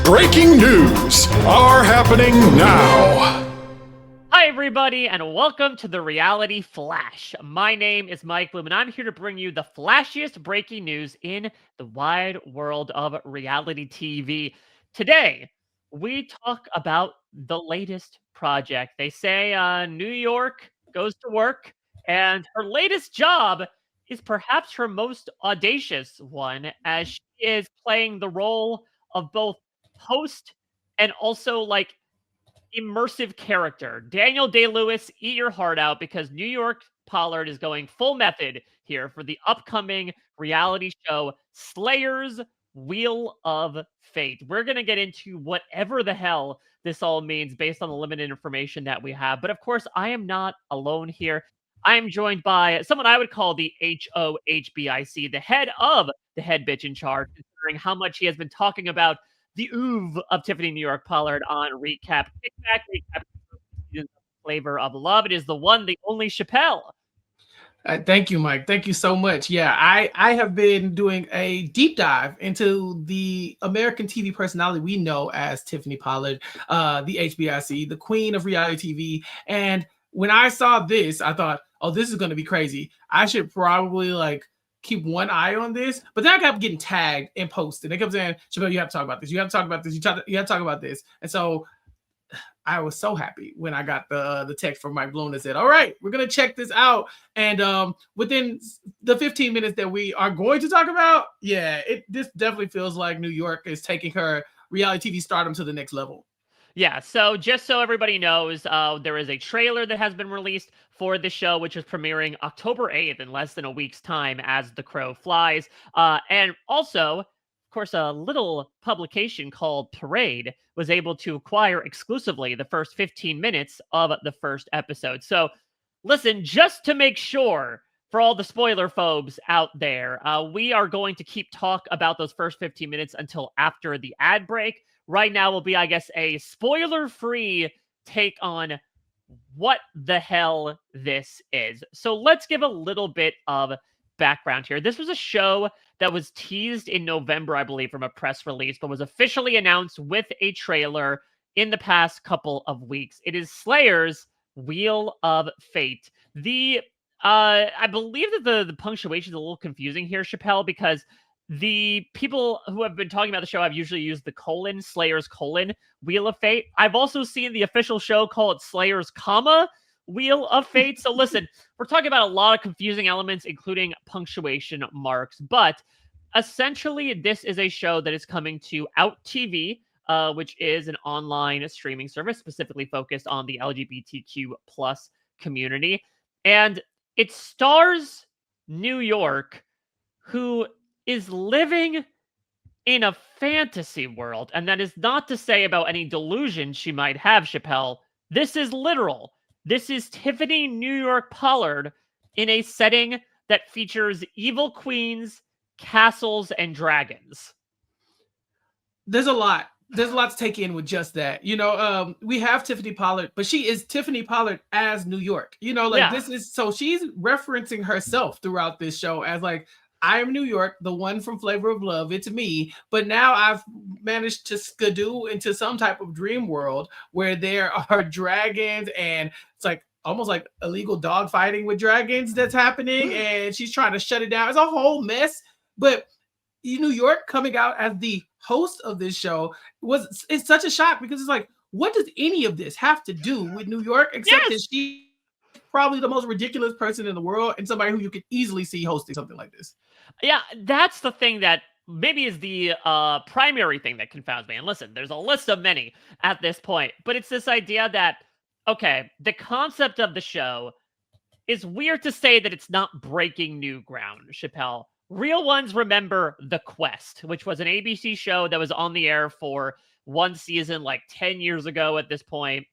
Breaking news are happening now. Hi, everybody, and welcome to the Reality Flash. My name is Mike Bloom, and I'm here to bring you the flashiest breaking news in the wide world of reality TV. Today, we talk about the latest project. They say New York goes to work, and her latest job is perhaps her most audacious one, as she is playing the role of both host and also immersive character. Daniel Day-Lewis, eat your heart out because New York Pollard is going full method here for the upcoming reality show Slayer's Wheel of Fate. We're going to get into whatever the hell this all means based on the limited information that we have. But of course, I am not alone here. I am joined by someone I would call the HOHBIC, the head of the head bitch in charge, considering how much he has been talking about the oeuvre of Tiffany New York Pollard on Recap. Kickback, Recap, Flavor of Love. It is the one, the only Chappell. Thank you, Mike. Thank you so much. Yeah, I have been doing a deep dive into the American TV personality we know as Tiffany Pollard, the HBIC, the queen of reality TV. And when I saw this, I thought, oh, this is going to be crazy. I should probably keep one eye on this. But then I kept getting tagged and posted. They kept saying, Chappell, you have to talk about this. You have to talk about this. You have to talk about this. And so I was so happy when I got the text from Mike Bloom that said, all right, we're going to check this out. And within the 15 minutes that we are going to talk about, this definitely feels like New York is taking her reality TV stardom to the next level. Yeah, so just so everybody knows, there is a trailer that has been released for the show, which is premiering October 8th in less than a week's time as the crow flies. And also, of course, a little publication called Parade was able to acquire exclusively the first 15 minutes of the first episode. So listen, just to make sure for all the spoiler phobes out there, we are going to keep talk about those first 15 minutes until after the ad break. Right now will be, I guess, a spoiler-free take on what the hell this is. So let's give a little bit of background here. This was a show that was teased in November, I believe, from a press release, but was officially announced with a trailer in the past couple of weeks. It is Slayer's Wheel of Fate. I believe that the punctuation is a little confusing here, Chappell, because the people who have been talking about the show have usually used the colon, Slayer's colon, Wheel of Fate. I've also seen the official show call it Slayer's comma, Wheel of Fate. So listen, we're talking about a lot of confusing elements, including punctuation marks. But essentially, this is a show that is coming to OutTV, which is an online streaming service specifically focused on the LGBTQ plus community. And it stars New York, who is living in a fantasy world. And that is not to say about any delusion she might have, Chappell. This is literal. This is Tiffany New York Pollard in a setting that features evil queens, castles, and dragons. There's a lot to take in with just that. We have Tiffany Pollard, but she is Tiffany Pollard as New York. This is, so she's referencing herself throughout this show as I am New York, the one from Flavor of Love. It's me. But now I've managed to skidoo into some type of dream world where there are dragons, and it's almost like illegal dog fighting with dragons that's happening. And she's trying to shut it down. It's a whole mess. But New York coming out as the host of this show it's such a shock, because it's what does any of this have to do with New York except that she probably the most ridiculous person in the world and somebody who you could easily see hosting something like this. Yeah, that's the thing that maybe is the primary thing that confounds me. And listen, there's a list of many at this point, but it's this idea that, okay, the concept of the show is weird to say that it's not breaking new ground, Chappell. Real ones remember The Quest, which was an ABC show that was on the air for one season 10 years ago at this point.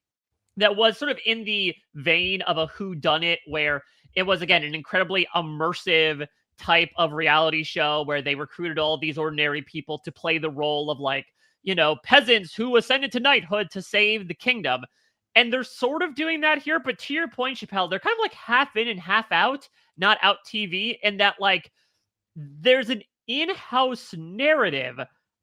That was sort of in the vein of a whodunit, where it was, again, an incredibly immersive type of reality show where they recruited all these ordinary people to play the role of peasants who ascended to knighthood to save the kingdom. And they're sort of doing that here. But to your point, Chappell, they're kind of half in and half out, not out TV, and that there's an in-house narrative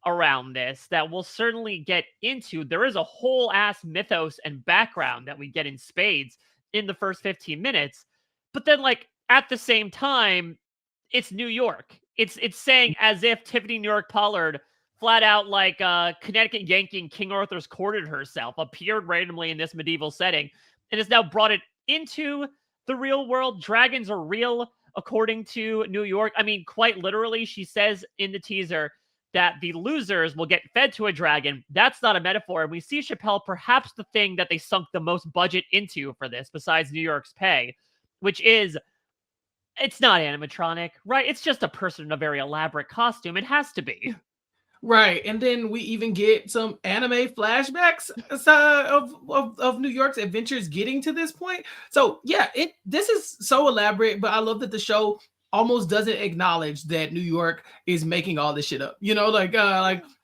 around this that we'll certainly get into. There is a whole ass mythos and background that we get in spades in the first 15 minutes. But then, like, at the same time, it's New York. It's saying as if Tiffany New York Pollard flat out like Connecticut Yankee and King Arthur's courted herself, appeared randomly in this medieval setting, and has now brought it into the real world. Dragons are real, according to New York. I mean, quite literally, she says in the teaser that the losers will get fed to a dragon. That's not a metaphor. And we see Chappell, perhaps the thing that they sunk the most budget into for this, besides New York's pay, which is, it's not animatronic, right? It's just a person in a very elaborate costume. It has to be. Right. And then we even get some anime flashbacks of New York's adventures getting to this point. So yeah, this is so elaborate, but I love that the show almost doesn't acknowledge that New York is making all this shit up. You know, like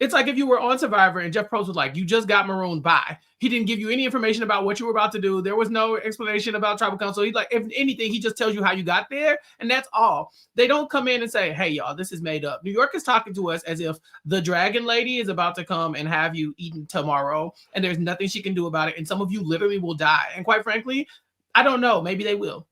it's like if you were on Survivor and Jeff Probst was like, you just got marooned by. He didn't give you any information about what you were about to do. There was no explanation about tribal council. He's like, if anything, he just tells you how you got there, and that's all. They don't come in and say, hey, y'all, this is made up. New York is talking to us as if the dragon lady is about to come and have you eaten tomorrow, and there's nothing she can do about it, and some of you literally will die. And quite frankly, I don't know. Maybe they will.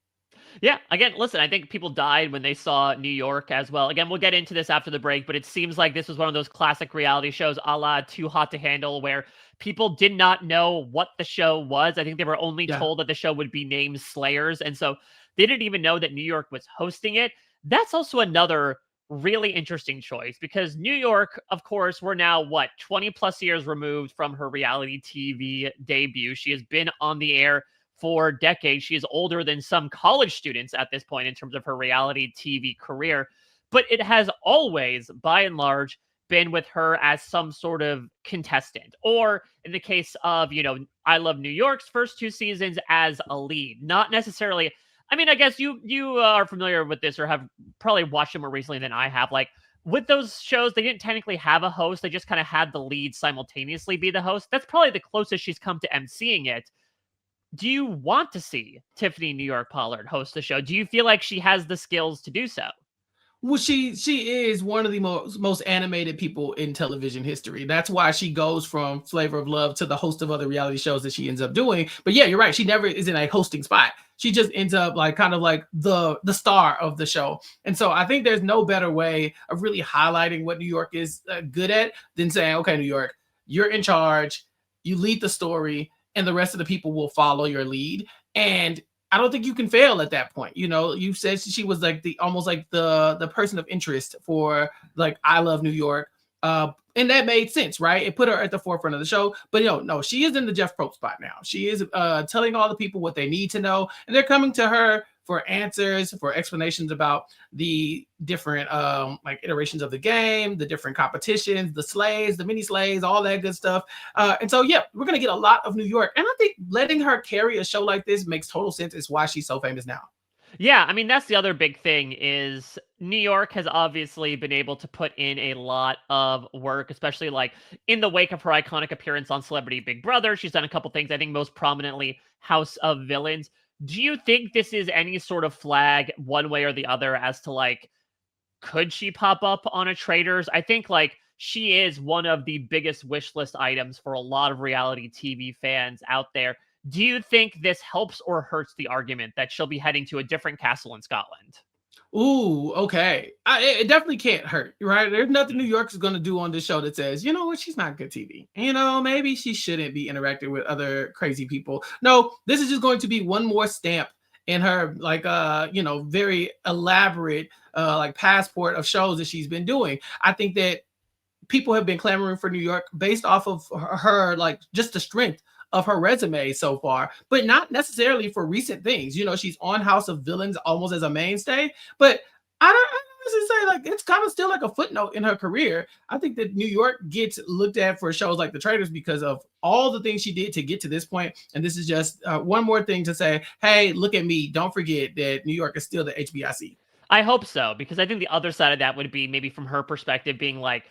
Yeah, again, listen, I think people died when they saw New York as well. Again, we'll get into this after the break, but it seems like this was one of those classic reality shows a la Too Hot to Handle, where people did not know what the show was. I think they were only told that the show would be named Slayers, and so they didn't even know that New York was hosting it. That's also another really interesting choice, because New York, of course, we're now, 20 plus years removed from her reality TV debut. She has been on the air for decades. She is older than some college students at this point in terms of her reality TV career, but it has always, by and large, been with her as some sort of contestant, or in the case of, I Love New York's first 2 seasons, as a lead. Not necessarily, I mean, I guess you are familiar with this or have probably watched it more recently than I have. Like, with those shows, they didn't technically have a host. They just kind of had the lead simultaneously be the host. That's probably the closest she's come to emceeing it. Do you want to see Tiffany New York Pollard host the show? Do you feel like she has the skills to do so? Well, she is one of the most animated people in television history. That's why she goes from Flavor of Love to the host of other reality shows that she ends up doing. But yeah, you're right. She never is in a hosting spot. She just ends up like kind of like the star of the show. And so I think there's no better way of really highlighting what New York is good at than saying, okay, New York, you're in charge. You lead the story, and the rest of the people will follow your lead. And I don't think you can fail at that point. You said she was like almost like the person of interest for like I Love New York. And that made sense, right? It put her at the forefront of the show. But no, she is in the Jeff Probst spot now. She is telling all the people what they need to know, and they're coming to her for answers, for explanations about the different like iterations of the game, the different competitions, the slays, the mini slays, all that good stuff. And so, yeah, we're going to get a lot of New York. And I think letting her carry a show like this makes total sense. It's why she's so famous now. Yeah, I mean, that's the other big thing is New York has obviously been able to put in a lot of work, especially like in the wake of her iconic appearance on Celebrity Big Brother. She's done a couple things, I think most prominently House of Villains. Do you think this is any sort of flag one way or the other as to like, could she pop up on a Traitors? I think like she is one of the biggest wish list items for a lot of reality TV fans out there. Do you think this helps or hurts the argument that she'll be heading to a different castle in Scotland? Ooh, okay. It definitely can't hurt, right? There's nothing New York is going to do on this show that says, you know what, she's not good TV. Maybe she shouldn't be interacting with other crazy people. No, this is just going to be one more stamp in her, like, very elaborate, like, passport of shows that she's been doing. I think that people have been clamoring for New York based off of her, like, just the strength of her resume so far, but not necessarily for recent things. She's on House of Villains almost as a mainstay, but I don't say like it's kind of still like a footnote in her career. I think that New York gets looked at for shows like The Traitors because of all the things she did to get to this point. And this is just one more thing to say, hey, look at me. Don't forget that New York is still the HBIC. I hope so, because I think the other side of that would be maybe from her perspective being like,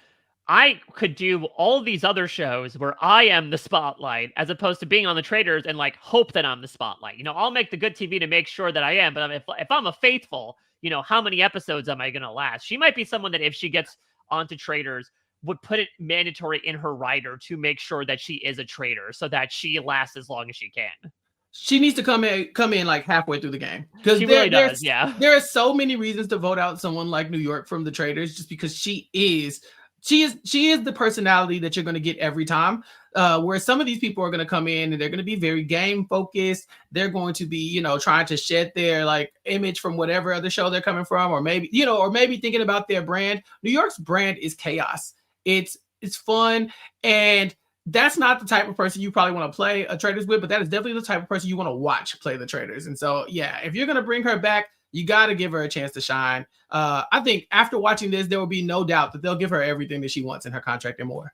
I could do all these other shows where I am the spotlight as opposed to being on The Traitors and like hope that I'm the spotlight. I'll make the good TV to make sure that I am, but if I'm a faithful, how many episodes am I going to last? She might be someone that if she gets onto Traitors would put it mandatory in her rider to make sure that she is a traitor so that she lasts as long as she can. She needs to come in like halfway through the game, because really does. Yeah, there are so many reasons to vote out someone like New York from the Traitors, just because she is the personality that you're going to get every time. Where some of these people are going to come in and they're going to be very game focused. They're going to be, trying to shed their like image from whatever other show they're coming from, or maybe, or maybe thinking about their brand. New York's brand is chaos. It's fun, and that's not the type of person you probably want to play a Traitors with, but that is definitely the type of person you want to watch play the Traitors. And so, yeah, if you're going to bring her back, you got to give her a chance to shine. I think after watching this, there will be no doubt that they'll give her everything that she wants in her contract and more.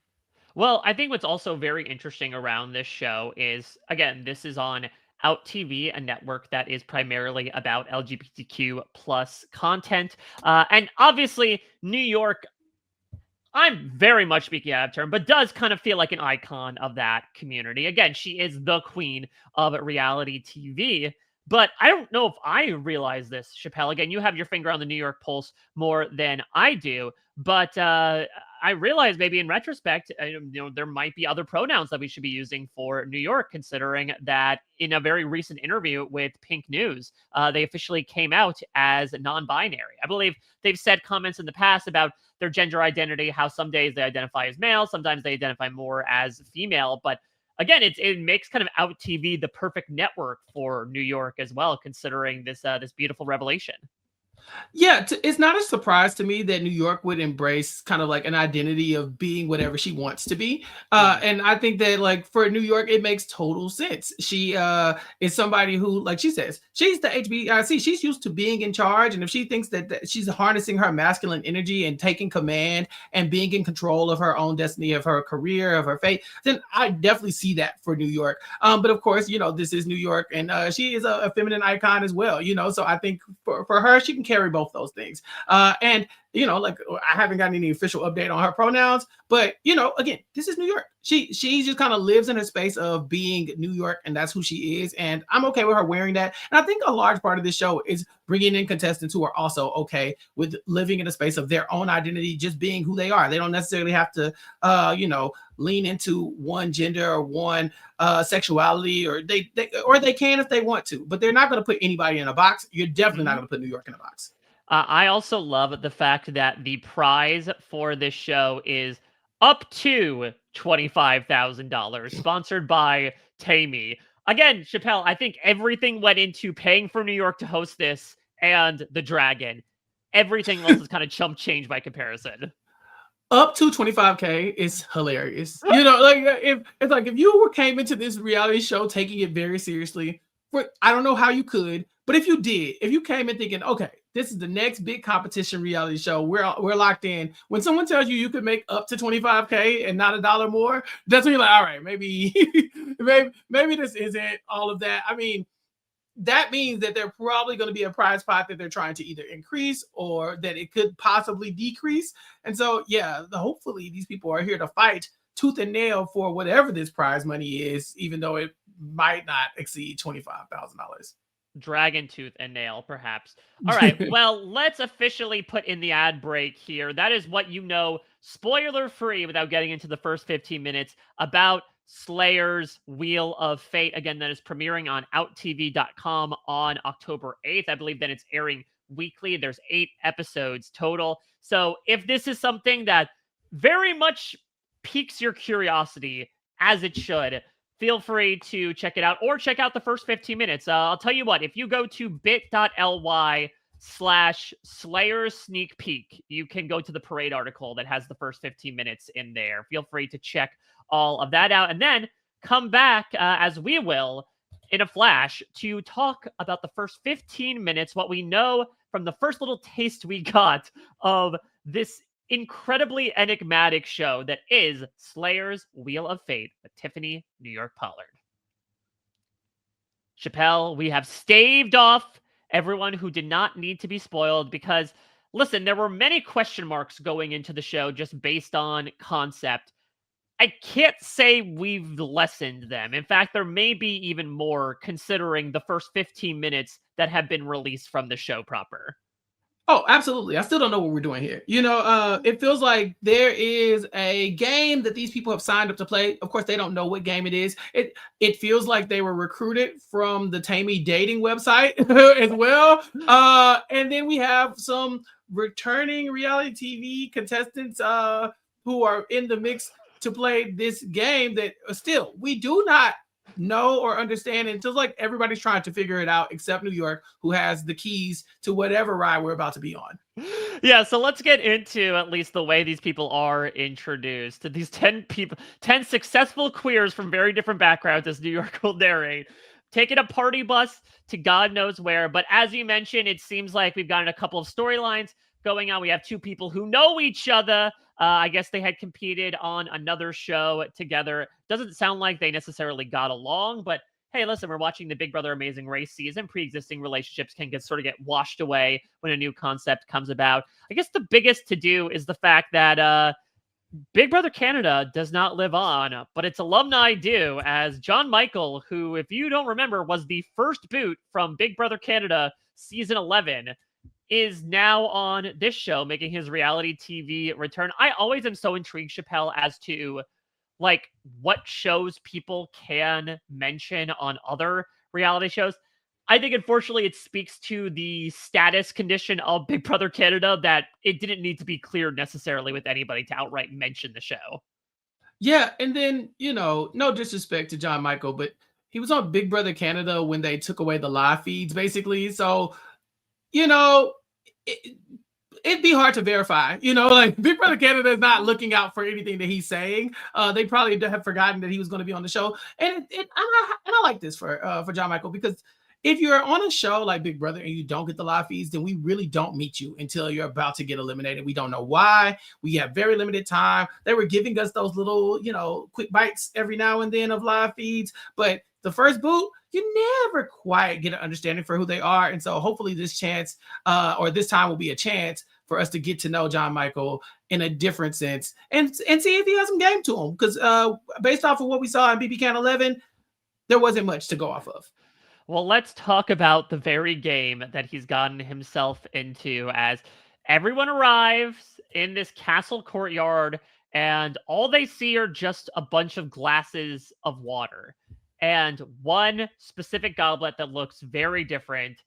Well, I think what's also very interesting around this show is, again, this is on OutTV, a network that is primarily about LGBTQ plus content. And obviously, New York, I'm very much speaking out of turn, but does kind of feel like an icon of that community. Again, she is the queen of reality TV. But I don't know if I realize this, Chappell. Again, you have your finger on the New York pulse more than I do. But I realize maybe in retrospect, there might be other pronouns that we should be using for New York, considering that in a very recent interview with Pink News, they officially came out as non-binary. I believe they've said comments in the past about their gender identity, how some days they identify as male, sometimes they identify more as female. But again, it makes kind of OutTV the perfect network for New York as well, considering this beautiful revelation. Yeah, it's not a surprise to me that New York would embrace kind of like an identity of being whatever she wants to be. And I think that like for New York, it makes total sense. She is somebody who, like she says, she's the HBIC. She's used to being in charge. And if she thinks that she's harnessing her masculine energy and taking command and being in control of her own destiny, of her career, of her fate, then I definitely see that for New York. But of course, this is New York, and she is a feminine icon as well, so I think for her, she can carry both those things. And like I haven't gotten any official update on her pronouns, but again, this is New York. She just kind of lives in a space of being New York, and that's who she is. And I'm okay with her wearing that. And I think a large part of this show is bringing in contestants who are also okay with living in a space of their own identity, just being who they are. They don't necessarily have to, lean into one gender or one sexuality, or they can if they want to, but they're not going to put anybody in a box. You're definitely not going to put New York in a box. I also love the fact that the prize for this show is up to $25,000, sponsored by Tammy. Again, Chappell, I think everything went into paying for New York to host this and the dragon. Everything else is kind of chump change by comparison. Up to $25K is hilarious. If you came into this reality show taking it very seriously, I don't know how you could, but if you came in thinking, okay, this is the next big competition reality show, we're locked in. When someone tells you could make up to $25K and not $1 more, that's when you're like, all right, maybe this isn't all of that. I mean, that means that they're probably going to be a prize pot that they're trying to either increase or that it could possibly decrease. And so, yeah, hopefully these people are here to fight tooth and nail for whatever this prize money is, even though it might not exceed $25,000. Dragon tooth and nail, perhaps. All right, well, let's officially put in the ad break here. That is what spoiler free, without getting into the first 15 minutes, about Slayer's Wheel of Fate. Again, that is premiering on OutTV.com on October 8th. I believe that it's airing weekly. There's 8 episodes total. So if this is something that very much piques your curiosity, as it should, feel free to check it out, or check out the first 15 minutes. I'll tell you what, if you go to bit.ly/Slayers Sneak Peek, you can go to the parade article that has the first 15 minutes in there. Feel free to check all of that out, and then come back, as we will, in a flash, to talk about the first 15 minutes, what we know from the first little taste we got of this incredibly enigmatic show that is Slayer's Wheel of Fate with Tiffany New York Pollard. Chappell, we have staved off everyone who did not need to be spoiled because, listen, there were many question marks going into the show just based on concept. I can't say we've lessened them. In fact, there may be even more considering the first 15 minutes that have been released from the show proper. Oh, absolutely. I still don't know what we're doing here. It feels like there is a game that these people have signed up to play. Of course, they don't know what game it is. It feels like they were recruited from the Tammy dating website as well. And then we have some returning reality TV contestants who are in the mix to play this game that still we do not know or understand. It feels like everybody's trying to figure it out except New York, who has the keys to whatever ride we're about to be on. Yeah, so let's get into at least the way these people are introduced. These 10 people, 10 successful queers from very different backgrounds, as New York will narrate, taking a party bus to God knows where. But as you mentioned, it seems like we've gotten a couple of storylines going on. We have two people who know each other. I guess they had competed on another show together. Doesn't sound like they necessarily got along, but hey, listen, we're watching the Big Brother Amazing Race season. Pre-existing relationships can get washed away when a new concept comes about. I guess the biggest to do is the fact that Big Brother Canada does not live on, but its alumni do, as John Michael, who, if you don't remember, was the first boot from Big Brother Canada season 11, is now on this show, making his reality TV return. I always am so intrigued, Chappell, as to like what shows people can mention on other reality shows. I think, unfortunately, it speaks to the status condition of Big Brother Canada that it didn't need to be cleared necessarily with anybody to outright mention the show. Yeah, and then, no disrespect to John Michael, but he was on Big Brother Canada when they took away the live feeds, basically. So, it'd be hard to verify. Like Big Brother Canada is not looking out for anything that he's saying. They probably have forgotten that he was going to be on the show. And I like this for John Michael, because if you're on a show like Big Brother and you don't get the live feeds, then we really don't meet you until you're about to get eliminated. We don't know why. We have very limited time. They were giving us those little, quick bites every now and then of live feeds. But the first boot, you never quite get an understanding for who they are. And so hopefully this chance or this time will be a chance for us to get to know John Michael in a different sense and see if he has some game to him. Because based off of what we saw in BB Can 11, there wasn't much to go off of. Well, let's talk about the very game that he's gotten himself into, as everyone arrives in this castle courtyard and all they see are just a bunch of glasses of water and one specific goblet that looks very different.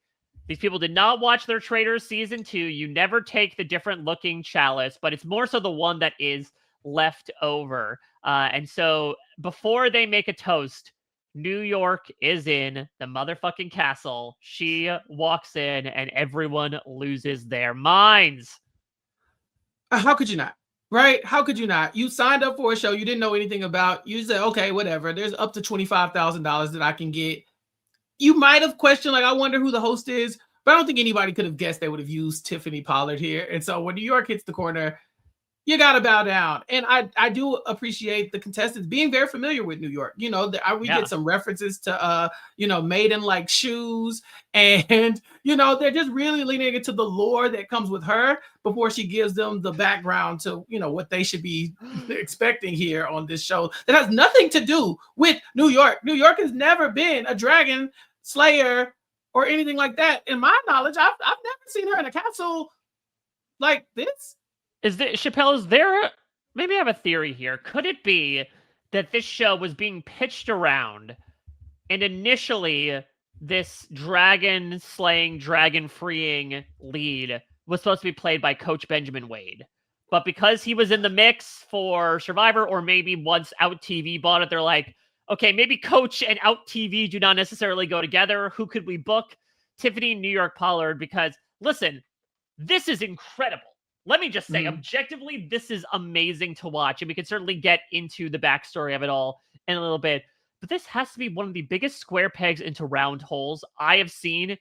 These people did not watch their Traitors season 2. You never take the different looking chalice, but it's more so the one that is left over. And so before they make a toast, New York is in the motherfucking castle. She walks in and everyone loses their minds. How could you not? Right? How could you not? You signed up for a show you didn't know anything about. You said, okay, whatever. There's up to $25,000 that I can get. You might have questioned, like, I wonder who the host is, but I don't think anybody could have guessed they would have used Tiffany Pollard here. And so when New York hits the corner, you got to bow down. And I do appreciate the contestants being very familiar with New York. We get some references to, maiden-like shoes. And, they're just really leaning into the lore that comes with her before she gives them the background to, what they should be expecting here on this show. That has nothing to do with New York. New York has never been a dragon slayer or anything like that. In my knowledge, I've never seen her in a castle like this. Chappell, is there maybe I have a theory here. Could it be that this show was being pitched around and initially this dragon slaying, dragon freeing lead was supposed to be played by Coach Benjamin Wade? But because he was in the mix for Survivor, or maybe once OutTV bought it, they're like, okay, maybe Coach and OutTV do not necessarily go together. Who could we book? Tiffany New York Pollard, because listen, this is incredible. Let me just say, objectively, this is amazing to watch. And we can certainly get into the backstory of it all in a little bit. But this has to be one of the biggest square pegs into round holes I have seen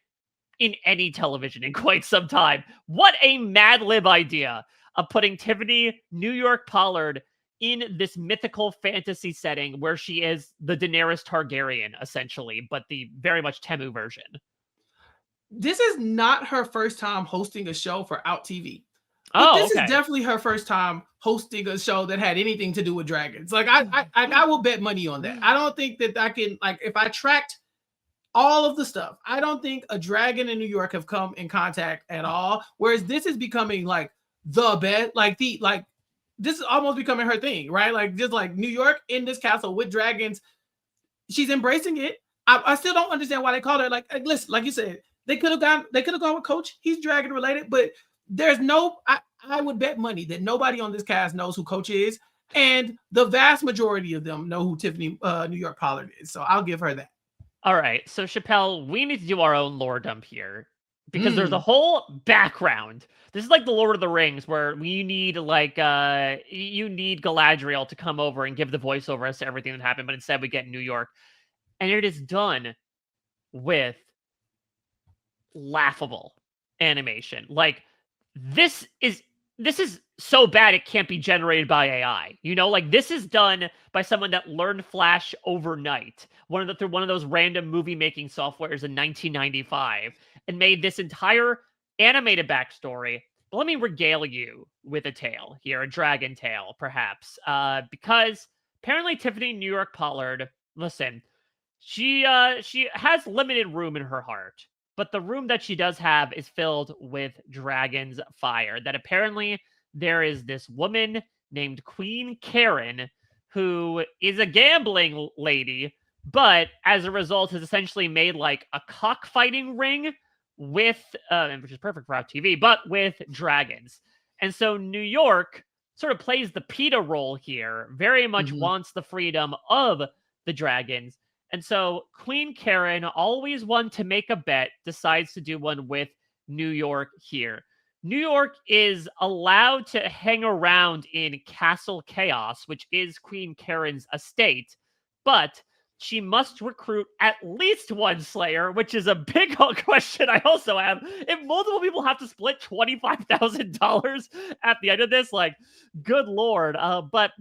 in any television in quite some time. What a Mad Lib idea of putting Tiffany New York Pollard in this mythical fantasy setting where she is the Daenerys Targaryen, essentially, but the very much Temu version. This is not her first time hosting a show for OutTV. But this is definitely her first time hosting a show that had anything to do with dragons. Like I will bet money on that. I don't think that I can, like, if I tracked all of the stuff. I don't think a dragon in New York have come in contact at all. Whereas this is becoming like the best, like this is almost becoming her thing, right? Like just like New York in this castle with dragons, she's embracing it. I still don't understand why they call her like listen, like you said, they could have gone with Coach. He's dragon related, but there's no. I would bet money that nobody on this cast knows who Coach is, and the vast majority of them know who Tiffany New York Pollard is. So I'll give her that. All right, so Chappell, we need to do our own lore dump here because there's a whole background. This is like the Lord of the Rings, where you need like you need Galadriel to come over and give the voiceover as to everything that happened, but instead we get New York, and it is done with laughable animation. Like this is so bad it can't be generated by AI. You know, like this is done by someone that learned Flash overnight, through one of those random movie making softwares in 1995, and made this entire animated backstory. But let me regale you with a tale here, a dragon tale, perhaps, because apparently Tiffany New York Pollard, listen, she has limited room in her heart. But the room that she does have is filled with dragon's fire. That apparently there is this woman named Queen Karen who is a gambling lady, but as a result has essentially made like a cockfighting ring with, which is perfect for OutTV, but with dragons. And so New York sort of plays the PETA role here, very much wants the freedom of the dragons. And so Queen Karen, always one to make a bet, decides to do one with New York here. New York is allowed to hang around in Castle Chaos, which is Queen Karen's estate, but she must recruit at least one Slayer, which is a big question I also have. If multiple people have to split $25,000 at the end of this, like, good Lord. But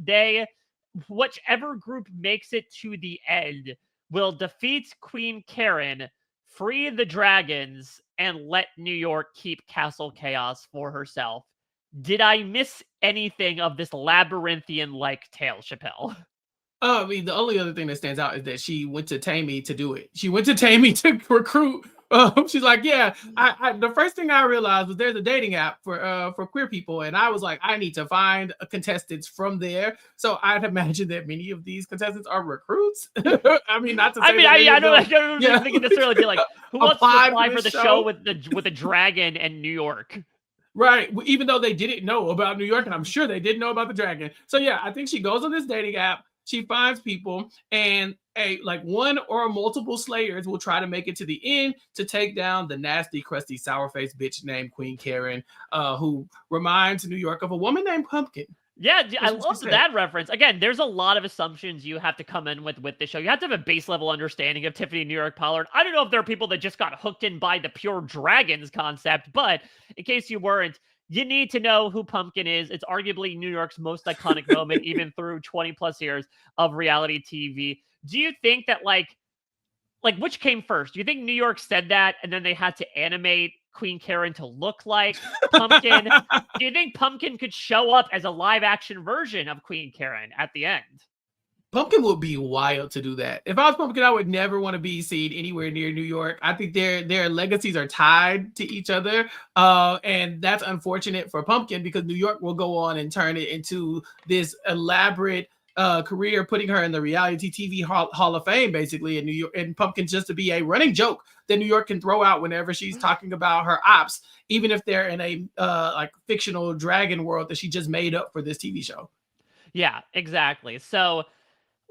whichever group makes it to the end will defeat Queen Karen, free the dragons, and let New York keep Castle Chaos for herself. Did I miss anything of this labyrinthian-like tale, Chappell? I mean, the only other thing that stands out is that she went to Tammy to do it. She went to Tammy to recruit. She's like, yeah. The first thing I realized was there's a dating app for queer people, and I was like, I need to find contestants from there. So I'd imagine that many of these contestants are recruits. I mean, not to say. I don't think it necessarily be like who wants to apply for the show with a dragon and New York. Right, even though they didn't know about New York, and I'm sure they didn't know about the dragon. So yeah, I think she goes on this dating app. She finds people, and one or multiple Slayers will try to make it to the end to take down the nasty, crusty, sour-faced bitch named Queen Karen, who reminds New York of a woman named Pumpkin. Yeah, I love that reference. Again, there's a lot of assumptions you have to come in with this show. You have to have a base level understanding of Tiffany New York Pollard. I don't know if there are people that just got hooked in by the pure dragons concept, but in case you weren't, you need to know who Pumpkin is. It's arguably New York's most iconic moment, even through 20 plus years of reality TV. Do you think that like which came first? Do you think New York said that and then they had to animate Queen Karen to look like Pumpkin? Do you think Pumpkin could show up as a live action version of Queen Karen at the end? Pumpkin would be wild to do that. If I was Pumpkin, I would never want to be seen anywhere near New York. I think their legacies are tied to each other. And that's unfortunate for Pumpkin because New York will go on and turn it into this elaborate career, putting her in the reality TV Hall of Fame, basically, in New York. And Pumpkin just to be a running joke that New York can throw out whenever she's talking about her ops, even if they're in a fictional dragon world that she just made up for this TV show. Yeah, exactly. So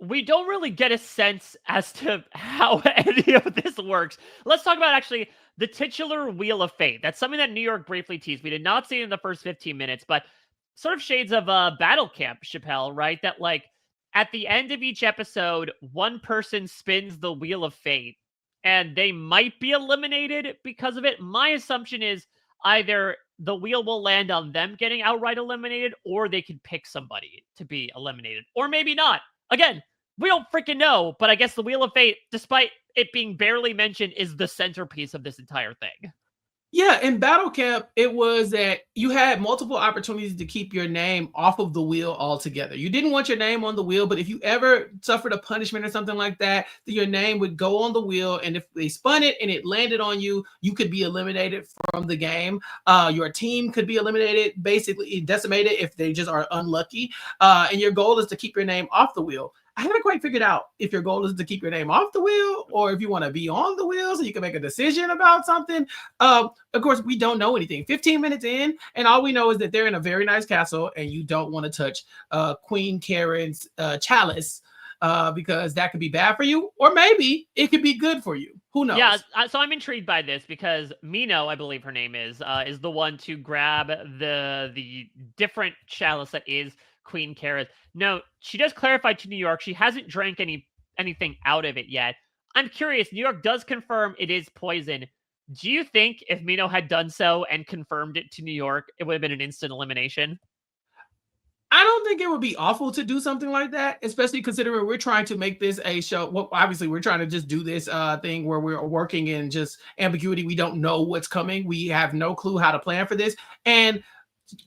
we don't really get a sense as to how any of this works. Let's talk about actually the titular Wheel of Fate. That's something that New York briefly teased. We did not see it in the first 15 minutes, but sort of shades of Battle Camp, Chappell, right? That like at the end of each episode, one person spins the Wheel of Fate and they might be eliminated because of it. My assumption is either the wheel will land on them getting outright eliminated or they could pick somebody to be eliminated, or maybe not. Again, we don't freaking know, but I guess the Wheel of Fate, despite it being barely mentioned, is the centerpiece of this entire thing. Yeah, in Battle Camp, it was that you had multiple opportunities to keep your name off of the wheel altogether. You didn't want your name on the wheel, but if you ever suffered a punishment or something like that, then your name would go on the wheel. And if they spun it and it landed on you, you could be eliminated from the game. Your team could be eliminated, basically decimated if they just are unlucky. And your goal is to keep your name off the wheel. I haven't quite figured out if your goal is to keep your name off the wheel or if you want to be on the wheel so you can make a decision about something. Of course, we don't know anything. 15 minutes in, and all we know is that they're in a very nice castle, and you don't want to touch Queen Karen's chalice because that could be bad for you, or maybe it could be good for you. Who knows? Yeah, so I'm intrigued by this because Mino, I believe her name is the one to grab the different chalice that is Queen Kara's. No, she does clarify to New York she hasn't drank anything out of it yet. I'm curious. New York does confirm it is poison. Do you think if Mino had done so and confirmed it to New York, it would have been an instant elimination? I don't think it would be awful to do something like that, especially considering we're trying to make this a show. Well, obviously, we're trying to just do this thing where we're working in just ambiguity. We don't know what's coming. We have no clue how to plan for this. And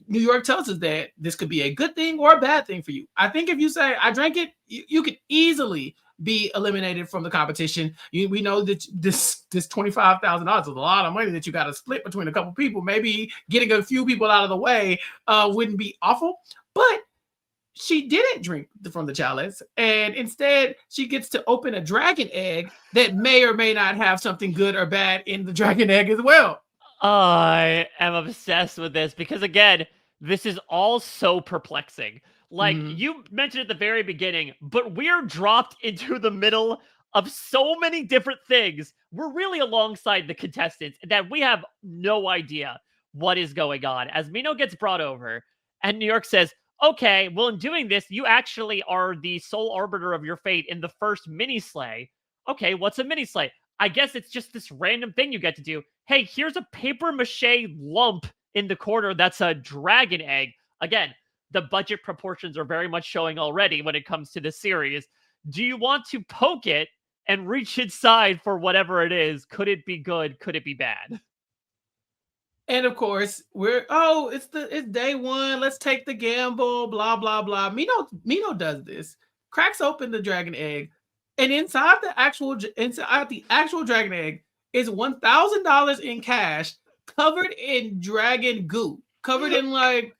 New York tells us that this could be a good thing or a bad thing for you. I think if you say, I drank it, you could easily be eliminated from the competition. We know that this $25,000 is a lot of money that you got to split between a couple people. Maybe getting a few people out of the way wouldn't be awful. But she didn't drink from the chalice, and instead she gets to open a dragon egg that may or may not have something good or bad in the dragon egg as well. I am obsessed with this because, again, this is all so perplexing. Like, you mentioned at the very beginning, but we're dropped into the middle of so many different things. We're really alongside the contestants that we have no idea what is going on. As Mino gets brought over, and New York says, okay, well, in doing this, you actually are the sole arbiter of your fate in the first mini sleigh. Okay, what's a mini sleigh? I guess it's just this random thing you get to do. Hey, here's a paper mache lump in the corner that's a dragon egg. Again, the budget proportions are very much showing already when it comes to the series. Do you want to poke it and reach inside for whatever it is? Could it be good? Could it be bad? And of course, it's day one. Let's take the gamble. Blah blah blah. Mino does this. Cracks open the dragon egg, and inside the actual dragon egg is $1,000 in cash, covered in dragon goo, covered in like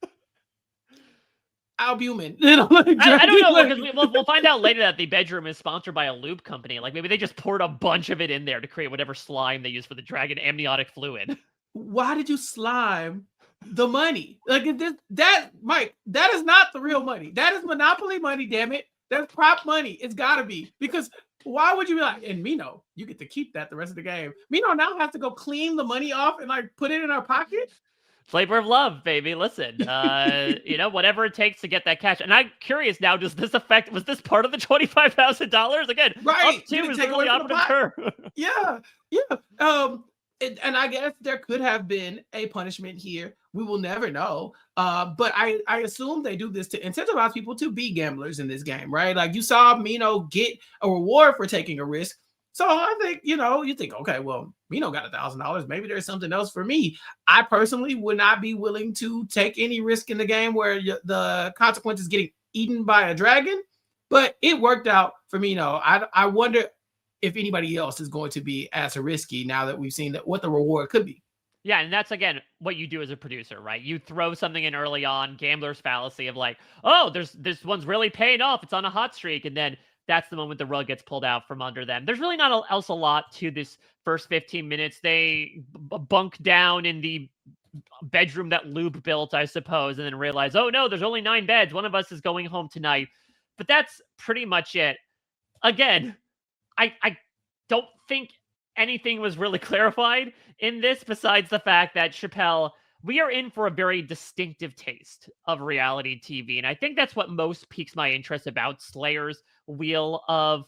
albumin. I don't know, because we'll find out later that the bedroom is sponsored by a lube company. Like maybe they just poured a bunch of it in there to create whatever slime they use for the dragon amniotic fluid. Why did you slime the money? Like Mike, that is not the real money. That is Monopoly money, damn it. That's prop money. It's gotta be. Because why would you be like, and Mino, you get to keep that the rest of the game. Mino now has to go clean the money off and like put it in our pocket. Flavor of love, baby. Listen, whatever it takes to get that cash. And I'm curious now, was this part of the $25,000? Again, right. Up to is really operative term. Yeah. And I guess there could have been a punishment here. We will never know. But I assume they do this to incentivize people to be gamblers in this game, right? Like you saw Mino get a reward for taking a risk. So I think, you think, okay, well, Mino got $1,000. Maybe there's something else for me. I personally would not be willing to take any risk in the game where the consequence is getting eaten by a dragon. But it worked out for Mino. I wonder if anybody else is going to be as risky now that we've seen what the reward could be. Yeah, and that's, again, what you do as a producer, right? You throw something in early on, gambler's fallacy of like, oh, this one's really paying off. It's on a hot streak. And then that's the moment the rug gets pulled out from under them. There's really not else a lot to this first 15 minutes. They bunk down in the bedroom that Lube built, I suppose, and then realize, oh, no, there's only 9 beds. One of us is going home tonight. But that's pretty much it. Again, I don't think anything was really clarified in this besides the fact that Chappell, we are in for a very distinctive taste of reality TV. And I think that's what most piques my interest about Slayer's Wheel of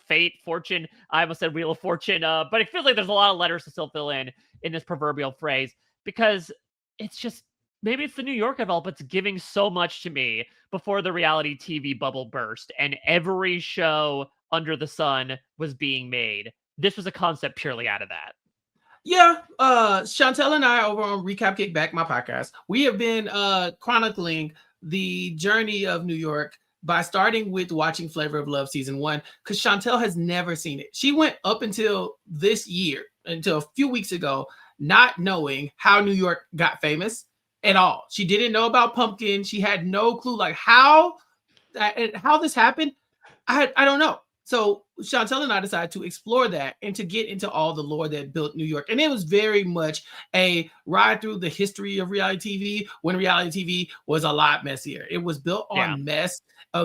Fate, Fortune. I almost said Wheel of Fortune, but it feels like there's a lot of letters to still fill in this proverbial phrase because it's just, maybe it's the New York of all, but it's giving so much to me before the reality TV bubble burst and every show under the sun was being made. This was a concept purely out of that. Yeah, Chantel and I over on Recap Kickback, my podcast, we have been chronicling the journey of New York by starting with watching Flavor of Love season 1, because Chantel has never seen it. She went up until this year, until a few weeks ago, not knowing how New York got famous at all. She didn't know about Pumpkin. She had no clue like how this happened. I don't know. So Chantel and I decided to explore that and to get into all the lore that built New York. And it was very much a ride through the history of reality TV when reality TV was a lot messier. It was built on mess.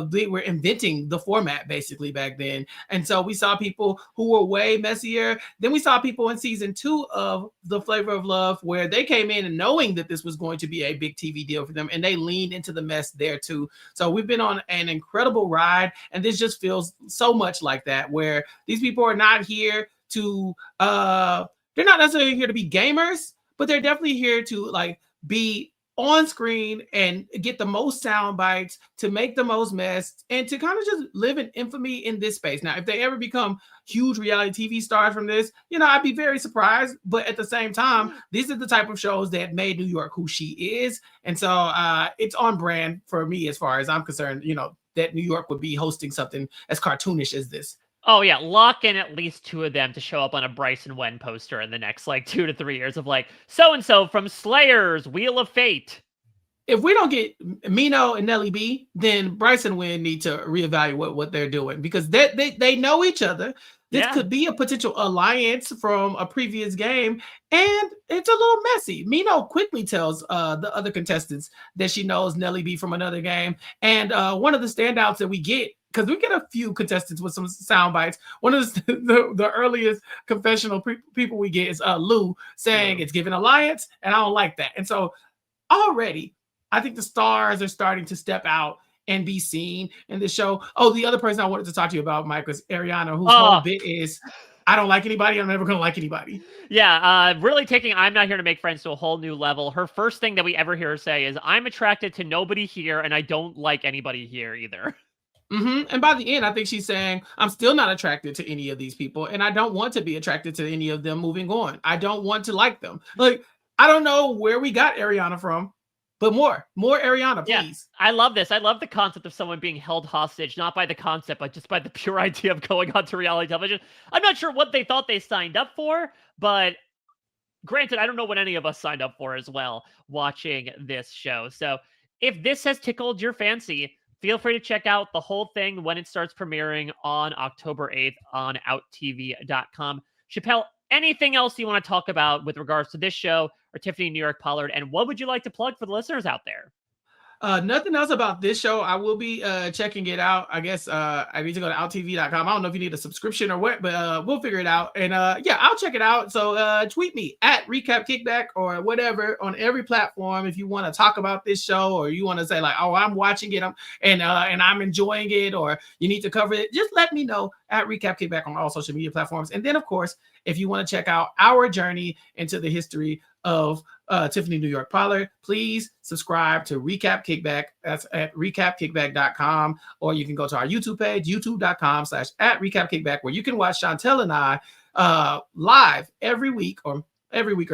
They were inventing the format basically back then. And so we saw people who were way messier. Then we saw people in season 2 of The Flavor of Love where they came in and knowing that this was going to be a big TV deal for them, and they leaned into the mess there too. So we've been on an incredible ride, and this just feels so much like that, where these people are not here to they're not necessarily here to be gamers, but they're definitely here to like be on screen and get the most sound bites, to make the most mess, and to kind of just live in infamy in this space. Now, if they ever become huge reality TV stars from this, I'd be very surprised. But at the same time, these are the type of shows that made New York who she is. And so it's on brand for me as far as I'm concerned, that New York would be hosting something as cartoonish as this. Oh, yeah. Lock in at least 2 of them to show up on a Bryson Wen poster in the next, 2 to 3 years of, so-and-so from Slayer's Wheel of Fate. If we don't get Mino and Nelly B, then Bryson Wen need to reevaluate what they're doing, because they know each other. This could be a potential alliance from a previous game, and it's a little messy. Mino quickly tells the other contestants that she knows Nelly B from another game. And one of the standouts that we get, because we get a few contestants with some sound bites. One of the earliest confessional people we get is Lou saying it's given alliance, and I don't like that. And so already, I think the stars are starting to step out and be seen in the show. Oh, the other person I wanted to talk to you about, Mike, was Ariana, whose whole bit is, I don't like anybody. I'm never going to like anybody. Yeah, really taking I'm not here to make friends to a whole new level. Her first thing that we ever hear her say is, I'm attracted to nobody here, and I don't like anybody here either. And by the end, I think she's saying, I'm still not attracted to any of these people, and I don't want to be attracted to any of them moving on. I don't want to like them. Like, I don't know where we got Ariana from, but more Ariana, please. Yeah, I love this. I love the concept of someone being held hostage, not by the concept, but just by the pure idea of going on to reality television. I'm not sure what they thought they signed up for, but granted, I don't know what any of us signed up for as well watching this show. So if this has tickled your fancy, feel free to check out the whole thing when it starts premiering on October 8th on OutTV.com. Chappell, anything else you want to talk about with regards to this show or Tiffany New York Pollard? And what would you like to plug for the listeners out there? Nothing else about this show. I will be checking it out. I guess I need to go to outtv.com. I don't know if you need a subscription or what, but we'll figure it out. And yeah, I'll check it out. So tweet me at Recap Kickback or whatever on every platform if you want to talk about this show, or you want to say like, oh, I'm watching it and I'm enjoying it, or you need to cover it. Just let me know at Recap Kickback on all social media platforms. And then, of course, if you want to check out our journey into the history of Tiffany New York Pollard, please subscribe to Recap Kickback. That's at recapkickback.com, or you can go to our YouTube page, youtube.com/@recapkickback, where you can watch Chantel and I live every week or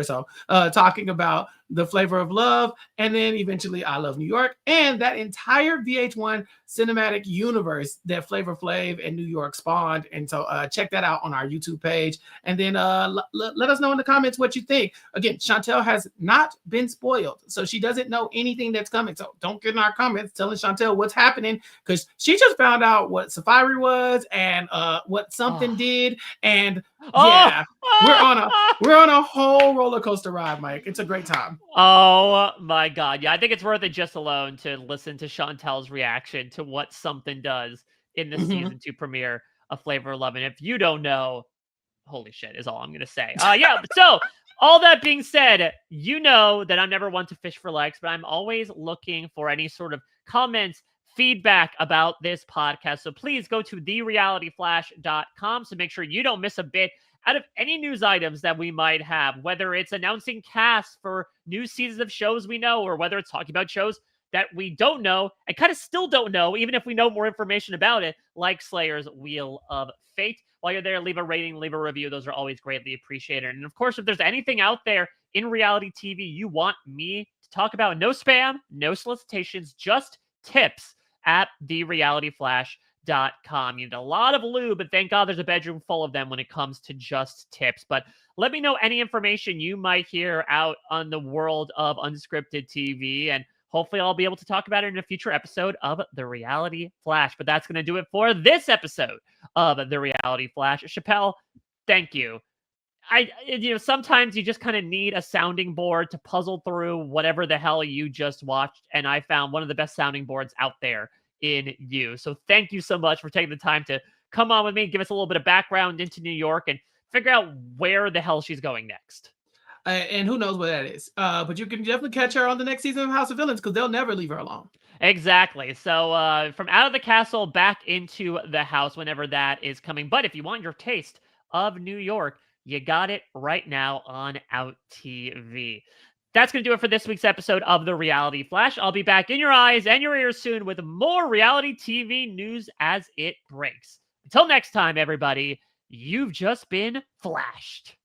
so, talking about The Flavor of Love, and then eventually I Love New York, and that entire VH1 cinematic universe that Flavor Flav and New York spawned. And so check that out on our YouTube page, and then let us know in the comments what you think. Again, Chantel has not been spoiled, so she doesn't know anything that's coming. So don't get in our comments telling Chantel what's happening, because she just found out what Safari was and what something did, and yeah, we're on a whole roller coaster ride, Mike. It's a great time. Oh my God. Yeah, I think it's worth it just alone to listen to Chantel's reaction to what something does in the season 2 premiere of Flavor of Love. And if you don't know, holy shit is all I'm going to say. Yeah. So all that being said, you know that I'm never one to fish for likes, but I'm always looking for any sort of comments, feedback about this podcast. So please go to therealityflash.com to make sure you don't miss a bit out of any news items that we might have, whether it's announcing casts for new seasons of shows we know, or whether it's talking about shows that we don't know and kind of still don't know, even if we know more information about it, like Slayer's Wheel of Fate. While you're there, leave a rating, leave a review. Those are always greatly appreciated. And of course, if there's anything out there in reality TV you want me to talk about, no spam, no solicitations, just tips at therealityflash.com. You need a lot of lube, but thank God there's a bedroom full of them when it comes to just tips. But let me know any information you might hear out on the world of unscripted TV, and hopefully I'll be able to talk about it in a future episode of The Reality Flash. But that's going to do it for this episode of The Reality Flash. Chappell, thank you. Sometimes you just kind of need a sounding board to puzzle through whatever the hell you just watched, and I found one of the best sounding boards out there in you. So thank you so much for taking the time to come on with me, give us a little bit of background into New York, and figure out where the hell she's going next. And who knows what that is. But you can definitely catch her on the next season of House of Villains, because they'll never leave her alone. Exactly. So from out of the castle back into the house, whenever that is coming. But if you want your taste of New York, you got it right now on OutTV. That's going to do it for this week's episode of The Reality Flash. I'll be back in your eyes and your ears soon with more reality TV news as it breaks. Until next time, everybody, you've just been flashed.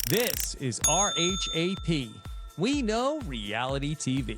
This is RHAP. We know reality TV.